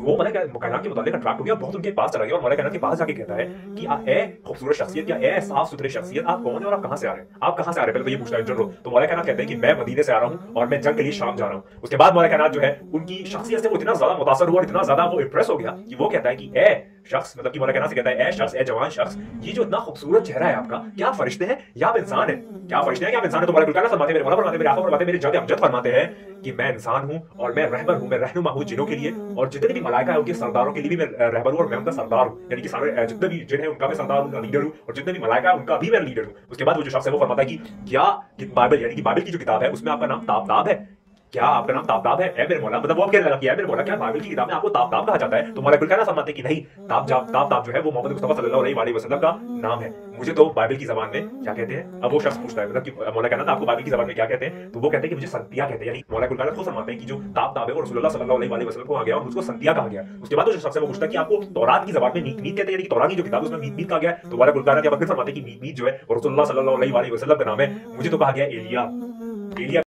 वो मौला कायनात के मुतालिक अट्रैक्ट हो गया, बहुत उनके पास चला गया और मौला कायनात के पास जाके कहता है कि ए खूबसूरत शख्सियत या ए साफ सुथरे शख्सियत, आप कौन है और आप कहां से आ रहे हैं? आप कहां से आ रहे हैं? पहले तो ये पूछता है जनरल। तो मौला कायनात कहते हैं कि मैं मदीने से आ रहा हूं और मैं जंग के लिए शाम जा रहा हूं। उसके बाद मौला कायनात जो है उनकी शख्सियत से वो इतना ज्यादा मुतासर हुआ और इतना ज्यादा वो इंप्रेस हो गया कि वो कहता है कि ए शख्स, मतलब कि मौला कायनात से कहता है ए शख्स, ए जवान शख्स, ये जो इतना खूबसूरत चेहरा है आपका, क्या आप फरिश्ते हैं या आप इंसान हैं? क्या आप फरिश्ते हैं या आप इंसान हैं? तो मौला कायनात फरमाते हैं, मेरे मौला फरमाते हैं, मेरे आका फरमाते हैं, मेरे जद अमजद फरमाते हैं कि मैं इंसान हूं और मैं रहबर हूं, मैं रहनुमा हूं जिनों के लिए, और जितने भी मलाइका है उनके सरदारों के लिए भी मैं रहबर हूं और मैं उनका सरदार हूं। यानी कि सारे जितने भी जिन है उनका मैं सरदार हूं, लीडर हूं, और जितने भी मलाइका है उनका भी मैं लीडर हूं। उसके बाद वो जो शख्स है वो फरमाता है कि क्या बाइबल, यानी कि बाइबल की जो किताब है उसमें आपका नाम ताबताब है? क्या आपका नाम ताबताब है? ए मेरे मौला, मतलब वो कहने लगा कि ए मेरे मौला, क्या बाइबल की किताब में आपको ताबताब कहा जाता है? तो मौला कायनात फरमाते हैं कि नहीं, ताबताब जो है वो मोहम्मद मुस्तफा सल्लल्लाहु अलैहि वसल्लम का नाम है। मुझे तो बाइबल की जबान में क्या कहते हैं? अब वो शख्स पूछता है, मतलब कि मौला कायनात आपको बाइबल की जबान में क्या कहते हैं? तो वो कहते हैं कि मुझे संतिया कहते हैं। यानी मौला कायनात खुद फरमाते हैं कि जो ताबताब है वो रसूलुल्लाह सल्लल्लाहु अलैहि वसल्लम को आ गया और मुझको संतिया कहा गया। उसके बाद वो शख्स है वो पूछता है कि आपको तौरात की जबान में मीत कहते हैं, यानी कि तौरात की जो किताब है उसमें मीत कहा गया है? तो मौला कायनात फिर फरमाते हैं कि मीत जो है वो रसूलुल्लाह सल्लल्लाहु अलैहि वसल्लम का नाम है। मुझे तो कहा गया एलिया।